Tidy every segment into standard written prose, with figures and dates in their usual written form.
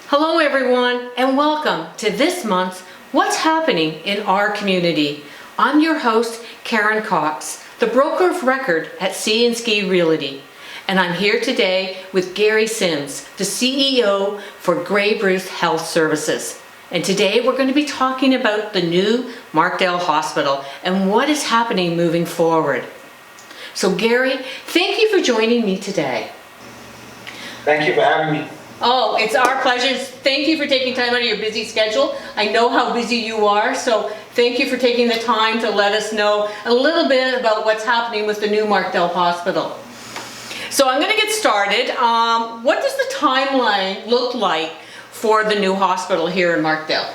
Hello everyone and welcome to this month's What's Happening in Our Community. I'm your host Karen Cox, the broker of record at C&Ski Realty, and I'm here today with Gary Sims, the CEO for Grey Bruce Health Services. And today we're going to be talking about the new Markdale Hospital and what is happening moving forward. So Gary, thank you for joining me today. Thank you for having me. Oh, it's our pleasure. Thank you for taking time out of your busy schedule. I know how busy you are, so thank you for taking the time to let us know a little bit about what's happening with the new Markdale Hospital. So I'm going to get started. What does the timeline look like for the new hospital here in Markdale?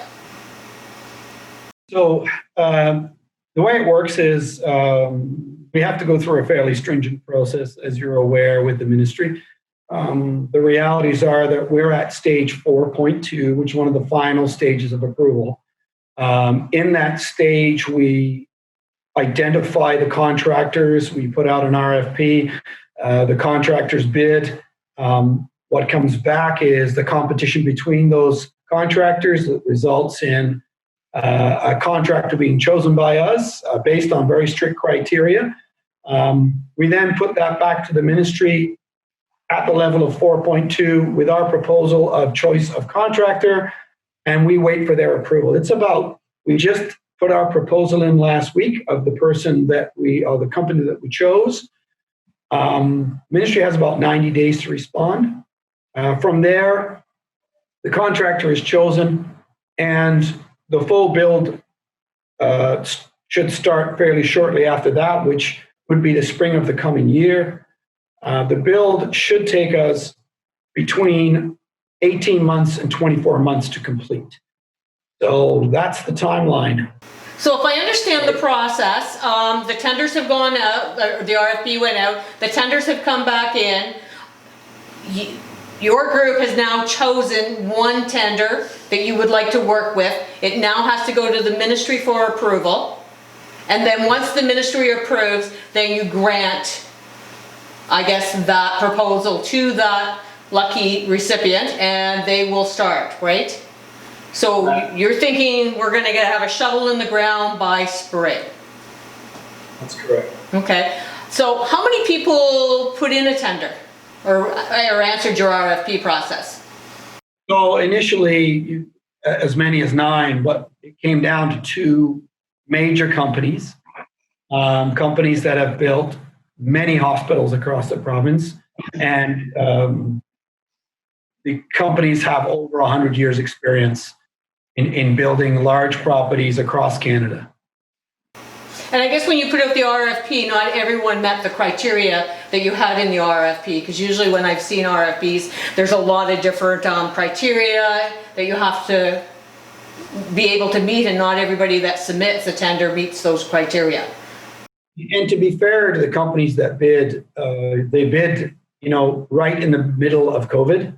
So the way it works is we have to go through a fairly stringent process, as you're aware, with the ministry. The realities are that we're at stage 4.2, which is one of the final stages of approval. In that stage, we identify the contractors, we put out an RFP, the contractors bid. What comes back is the competition between those contractors that results in a contractor being chosen by us based on very strict criteria. We then put that back to the ministry at the level of 4.2 with our proposal of choice of contractor, and we wait for their approval. We just put our proposal in last week of the person or the company that we chose. Ministry has about 90 days to respond. From there, the contractor is chosen, and the full build should start fairly shortly after that, which would be the spring of the coming year. The build should take us between 18 months and 24 months to complete. So that's the timeline. So if I understand the process, the tenders have gone out, the RFP went out, the tenders have come back in. Your group has now chosen one tender that you would like to work with. It now has to go to the ministry for approval. And then once the ministry approves, then you grant, I guess, that proposal to that lucky recipient and they will start, right? So you're thinking we're going to have a shovel in the ground by spring. That's correct. Okay. So how many people put in a tender or answered your RFP process? So initially, as many as 9, but it came down to 2 major companies, companies that have built many hospitals across the province, and the companies have over 100 years experience in building large properties across Canada. And I guess when you put out the RFP, not everyone met the criteria that you had in the RFP, because usually when I've seen RFPs, there's a lot of different criteria that you have to be able to meet, and not everybody that submits a tender meets those criteria. And to be fair to the companies that bid, they bid, right in the middle of COVID,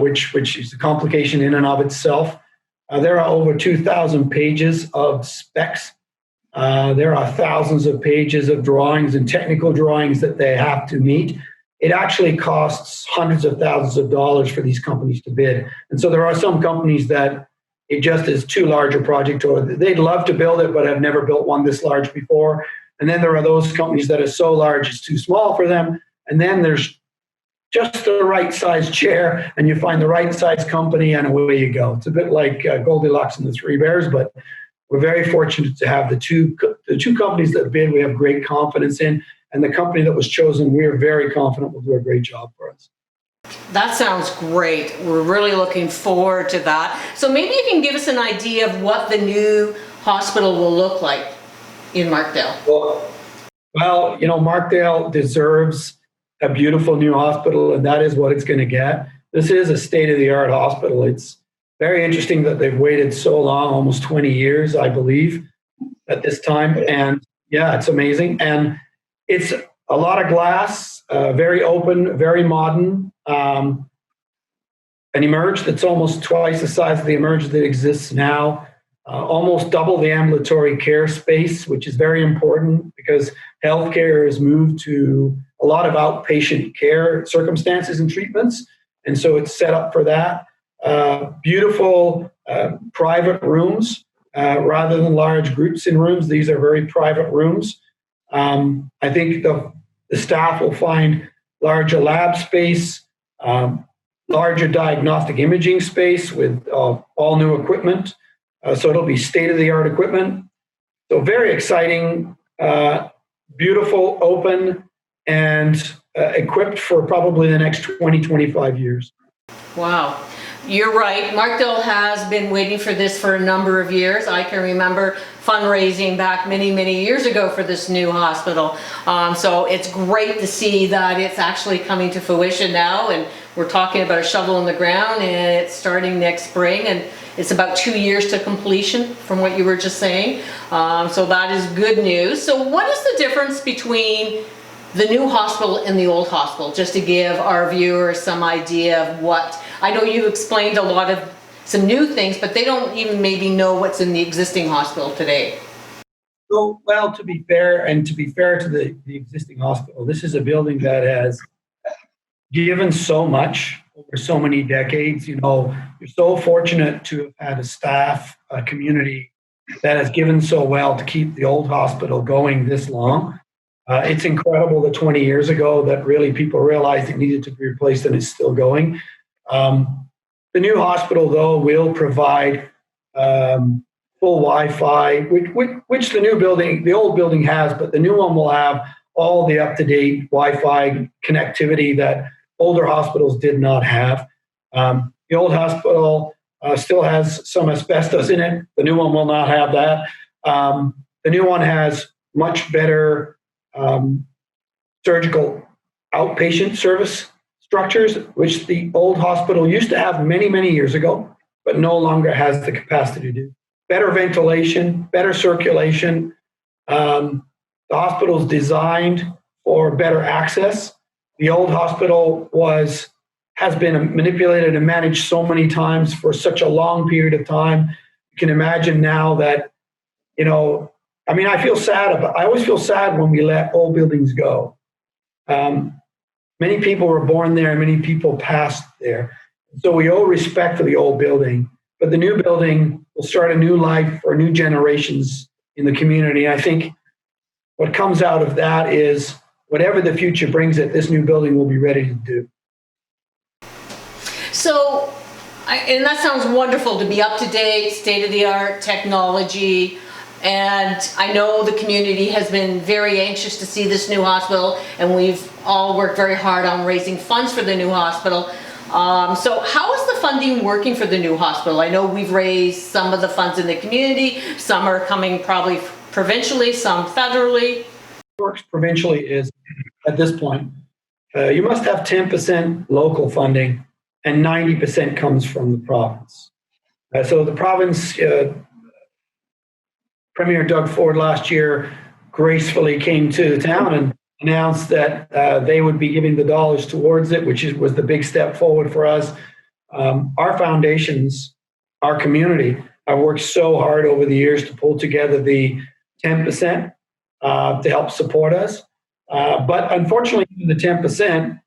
which is a complication in and of itself. There are over 2,000 pages of specs. There are thousands of pages of drawings and technical drawings that they have to meet. It actually costs hundreds of thousands of dollars for these companies to bid. And so there are some companies that it just is too large a project, or they'd love to build it, but have never built one this large before. And then there are those companies that are so large it's too small for them. And then there's just the right size chair, and you find the right size company, and away you go. It's a bit like Goldilocks and the Three Bears, but we're very fortunate to have the two companies that bid. We have great confidence in, and the company that was chosen, we are very confident will do a great job for us. That sounds great. We're really looking forward to that. So maybe you can give us an idea of what the new hospital will look like in Markdale. Well, Markdale deserves a beautiful new hospital, and that is what it's going to get. This is a state-of-the-art hospital. It's very interesting that they've waited so long, almost 20 years, I believe, at this time. And yeah, it's amazing. And it's a lot of glass, very open, very modern. An emerge that's almost twice the size of the emerge that exists now. Almost double the ambulatory care space, which is very important because healthcare has moved to a lot of outpatient care circumstances and treatments. And so it's set up for that. beautiful private rooms rather than large groups in rooms. These are very private rooms. I think the staff will find larger lab space, larger diagnostic imaging space with all new equipment. So it'll be state-of-the-art equipment. So very exciting, beautiful, open, and equipped for probably the next 20, 25 years. Wow. You're right. Markdale has been waiting for this for a number of years. I can remember fundraising back many, many years ago for this new hospital. So it's great to see that it's actually coming to fruition now, and we're talking about a shovel in the ground, and it's starting next spring, and it's about 2 years to completion from what you were just saying. So that is good news. So what is the difference between the new hospital and the old hospital, just to give our viewers some idea of what, I know you explained a lot of some new things, but they don't even maybe know what's in the existing hospital today. So, well, to be fair, and to be fair to the existing hospital, this is a building that has given so much over so many decades. You know, you're so fortunate to have had a staff, a community that has given so well to keep the old hospital going this long. It's incredible that 20 years ago that really people realized it needed to be replaced, and it's still going. The new hospital, though, will provide full Wi-Fi, which the new building, the old building has, but the new one will have all the up-to-date Wi-Fi connectivity that older hospitals did not have. The old hospital still has some asbestos in it. The new one will not have that. The new one has much better surgical outpatient service structures, which the old hospital used to have many, many years ago, but no longer has the capacity to do. Better ventilation, better circulation. The hospital is designed for better access. The old hospital has been manipulated and managed so many times for such a long period of time. You can imagine now that, you know, I mean, I feel sad I always feel sad when we let old buildings go. Many people were born there, many people passed there. So we owe respect for the old building, but the new building will start a new life for new generations in the community. I think what comes out of that is whatever the future brings it, this new building will be ready to do. So, and that sounds wonderful to be up to date, state-of-the-art technology. And I know the community has been very anxious to see this new hospital, and we've all worked very hard on raising funds for the new hospital. So how is the funding working for the new hospital? I know we've raised some of the funds in the community, some are coming probably provincially, some federally. Works provincially is, at this point, you must have 10% local funding and 90% comes from the province. So the province, Premier Doug Ford last year gracefully came to the town and announced that they would be giving the dollars towards it, which was the big step forward for us. Our foundations, our community, have worked so hard over the years to pull together the 10% to help support us. But unfortunately, the 10%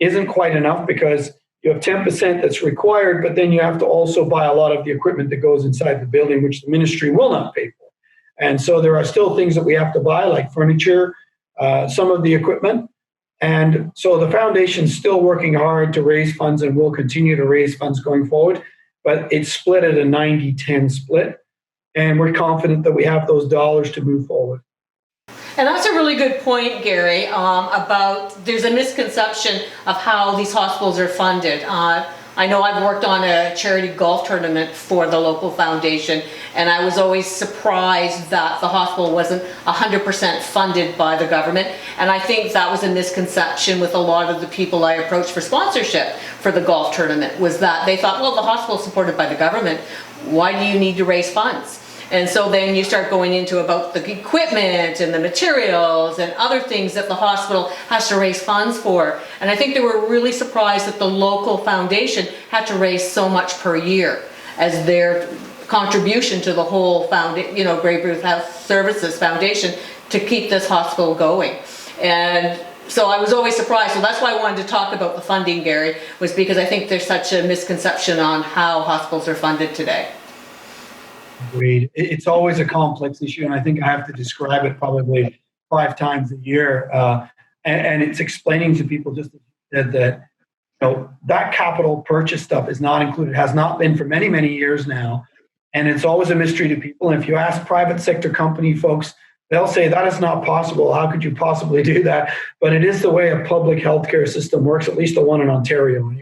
isn't quite enough because you have 10% that's required, but then you have to also buy a lot of the equipment that goes inside the building, which the ministry will not pay for. And so there are still things that we have to buy, like furniture, some of the equipment. And so the foundation's still working hard to raise funds and will continue to raise funds going forward, but it's split at a 90-10 split. And we're confident that we have those dollars to move forward. And that's a really good point, Gary, about there's a misconception of how these hospitals are funded. I know I've worked on a charity golf tournament for the local foundation, and I was always surprised that the hospital wasn't 100% funded by the government. And I think that was a misconception with a lot of the people I approached for sponsorship for the golf tournament, was that they thought, well, the hospital's supported by the government. Why do you need to raise funds? And so then you start going into about the equipment and the materials and other things that the hospital has to raise funds for. And I think they were really surprised that the local foundation had to raise so much per year as their contribution to the whole Grey Bruce Health Services Foundation to keep this hospital going. And So I was always surprised. So that's why I wanted to talk about the funding, Gary, was because I think there's such a misconception on how hospitals are funded today. Agreed. It's always a complex issue, and I think I have to describe it probably 5 times a year. And it's explaining to people just that that capital purchase stuff is not included, has not been for many, many years now. And it's always a mystery to people. And if you ask private sector company folks, they'll say that is not possible. How could you possibly do that? But it is the way a public healthcare system works, at least the one in Ontario.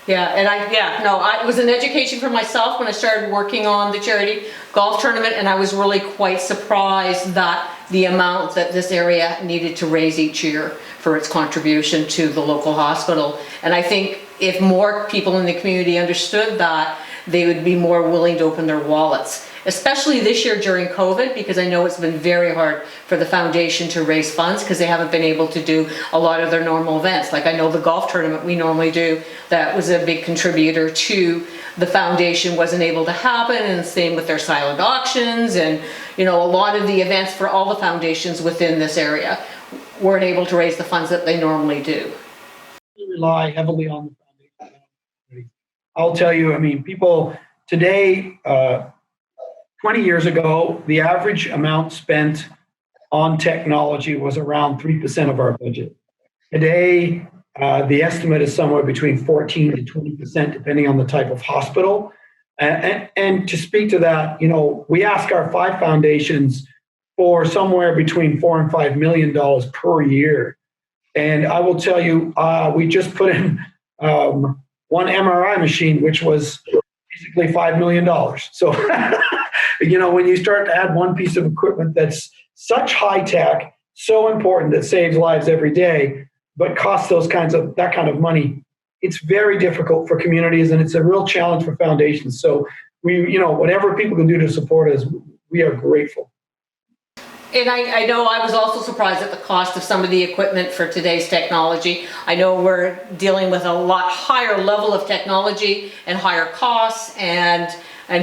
Yeah, and it was an education for myself when I started working on the charity golf tournament, and I was really quite surprised that the amount that this area needed to raise each year for its contribution to the local hospital. And I think if more people in the community understood that, they would be more willing to open their wallets, especially this year during COVID, because I know it's been very hard for the foundation to raise funds because they haven't been able to do a lot of their normal events. Like I know the golf tournament we normally do, that was a big contributor to the foundation, wasn't able to happen, and same with their silent auctions, and a lot of the events for all the foundations within this area weren't able to raise the funds that they normally do. We rely heavily on the foundation. I'll tell you, people today, 20 years ago, the average amount spent on technology was around 3% of our budget. Today, the estimate is somewhere between 14 to 20%, depending on the type of hospital. And to speak to that, we ask our 5 foundations for somewhere between $4 and $5 million per year. And I will tell you, we just put in one MRI machine, which was basically $5 million. So, when you start to add one piece of equipment that's such high tech, so important, that saves lives every day, but costs that kind of money, it's very difficult for communities, and it's a real challenge for foundations. So whatever people can do to support us, we are grateful. And I know I was also surprised at the cost of some of the equipment for today's technology. I know we're dealing with a lot higher level of technology and higher costs, and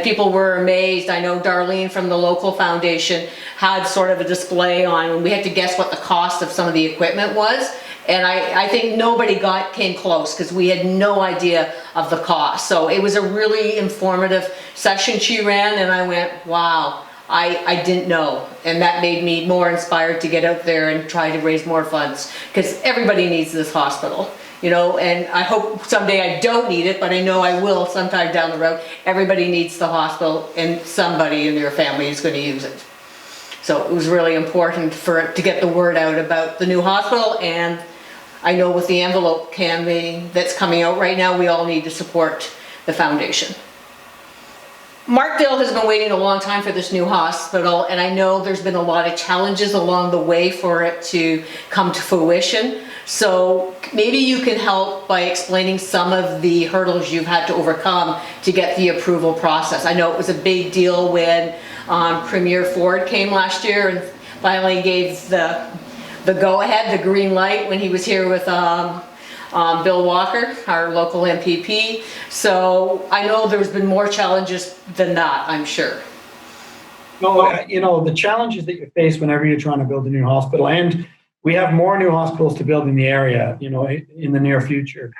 people were amazed. I know Darlene from the local foundation had sort of a display on, and we had to guess what the cost of some of the equipment was. And I think nobody came close because we had no idea of the cost. So it was a really informative session she ran, and I went, wow. I didn't know, and that made me more inspired to get out there and try to raise more funds, because everybody needs this hospital, and I hope someday I don't need it, but I know I will sometime down the road. Everybody needs the hospital, and somebody in their family is going to use it. So it was really important to get the word out about the new hospital, and I know with the envelope campaign that's coming out right now, we all need to support the foundation. Markdale has been waiting a long time for this new hospital, and I know there's been a lot of challenges along the way for it to come to fruition. So maybe you can help by explaining some of the hurdles you've had to overcome to get the approval process. I know it was a big deal when Premier Ford came last year and finally gave the go-ahead, the green light, when he was here with Bill Walker, our local MPP. So I know there's been more challenges than that, I'm sure. No, the challenges that you face whenever you're trying to build a new hospital, and we have more new hospitals to build in the area, in the near future.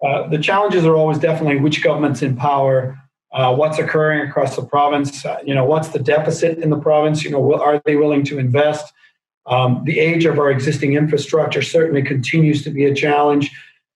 The challenges are always definitely which government's in power, what's occurring across the province, what's the deficit in the province, are they willing to invest? The age of our existing infrastructure certainly continues to be a challenge.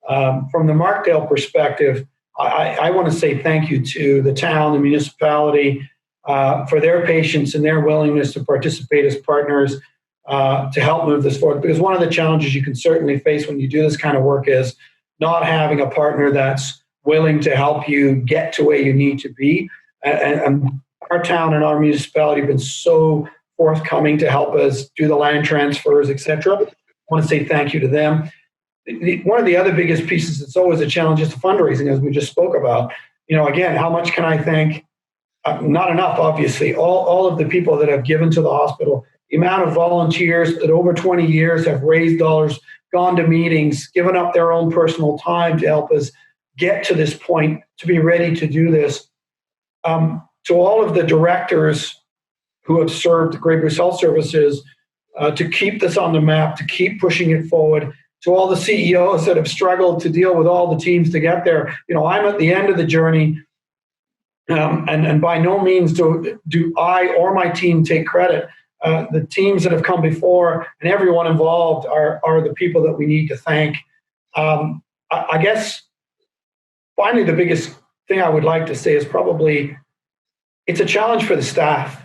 From the Markdale perspective, I want to say thank you to the town, the municipality, for their patience and their willingness to participate as partners to help move this forward. Because one of the challenges you can certainly face when you do this kind of work is not having a partner that's willing to help you get to where you need to be. And our town and our municipality have been so forthcoming to help us do the land transfers, etc. I want to say thank you to them. One of the other biggest pieces that's always a challenge is the fundraising, as we just spoke about. Again, how much can I thank? Not enough, obviously. All of the people that have given to the hospital, the amount of volunteers that over 20 years have raised dollars, gone to meetings, given up their own personal time to help us get to this point, to be ready to do this. To all of the directors who have served Grey Bruce Health Services, to keep this on the map, to keep pushing it forward. To all the CEOs that have struggled to deal with all the teams to get there, I'm at the end of the journey, and by no means do I or my team take credit. The teams that have come before and everyone involved are the people that we need to thank. I guess finally the biggest thing I would like to say is probably it's a challenge for the staff.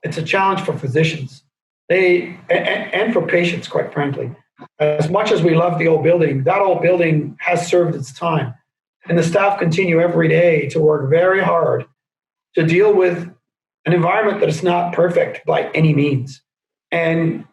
It's a challenge for physicians, and for patients, quite frankly. As much as we love the old building, that old building has served its time. And the staff continue every day to work very hard to deal with an environment that is not perfect by any means. And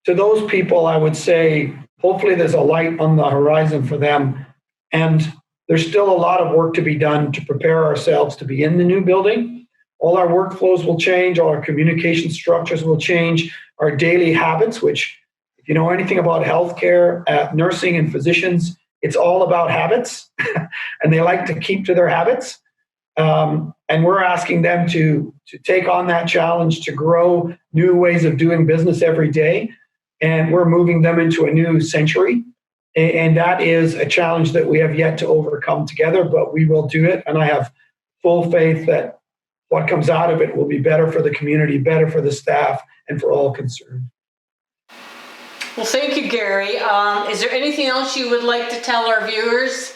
to those people, I would say, hopefully there's a light on the horizon for them. And there's still a lot of work to be done to prepare ourselves to be in the new building. All our workflows will change, all our communication structures will change, our daily habits, which, if you know anything about healthcare, nursing and physicians, it's all about habits, and they like to keep to their habits. And we're asking them to take on that challenge, to grow new ways of doing business every day. And we're moving them into a new century. And that is a challenge that we have yet to overcome together, but we will do it. And I have full faith that what comes out of it will be better for the community, better for the staff, and for all concerned. Well, thank you, Gary. Is there anything else you would like to tell our viewers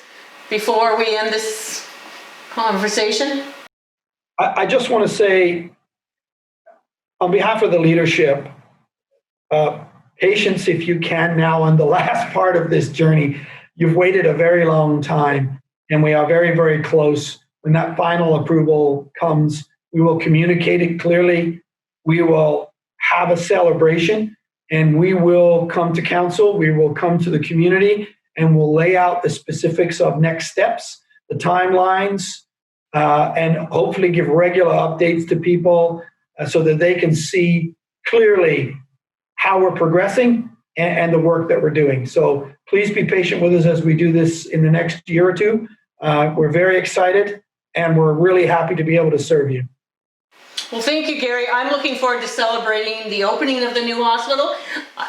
before we end this conversation? I just want to say, on behalf of the leadership, patience if you can now on the last part of this journey. You've waited a very long time, and we are very, very close. When that final approval comes, we will communicate it clearly. We will have a celebration, and we will come to council. We will come to the community, and we'll lay out the specifics of next steps, the timelines, and hopefully give regular updates to people so that they can see clearly how we're progressing and the work that we're doing. So please be patient with us as we do this in the next year or two. We're very excited, and we're really happy to be able to serve you. Well, thank you, Gary. I'm looking forward to celebrating the opening of the new hospital.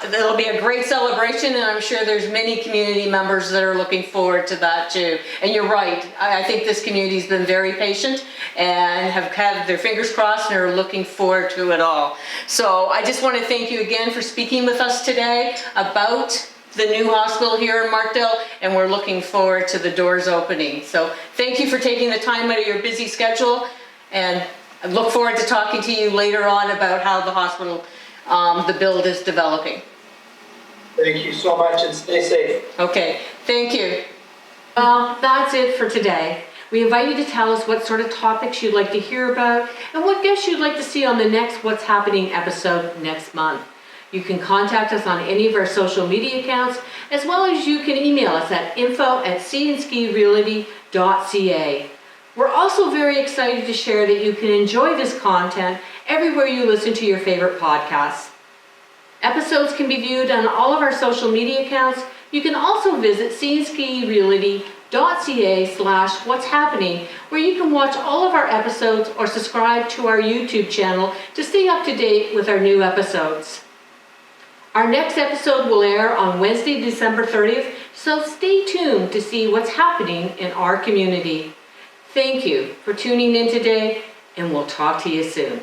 It'll be a great celebration, and I'm sure there's many community members that are looking forward to that too. And you're right. I think this community's been very patient and have had their fingers crossed and are looking forward to it all. So I just want to thank you again for speaking with us today about the new hospital here in Markdale, and we're looking forward to the doors opening. So thank you for taking the time out of your busy schedule, and I look forward to talking to you later on about how the hospital, the build is developing. Thank you so much, and stay safe. Okay, thank you. Well, that's it for today. We invite you to tell us what sort of topics you'd like to hear about and what guests you'd like to see on the next What's Happening episode next month. You can contact us on any of our social media accounts, as well as you can email us at info@seeandskirealty.ca. We're also very excited to share that you can enjoy this content everywhere you listen to your favorite podcasts. Episodes can be viewed on all of our social media accounts. You can also visit seeandskirealty.ca/what's happening, where you can watch all of our episodes or subscribe to our YouTube channel to stay up to date with our new episodes. Our next episode will air on Wednesday, December 30th, so stay tuned to see what's happening in our community. Thank you for tuning in today, and we'll talk to you soon.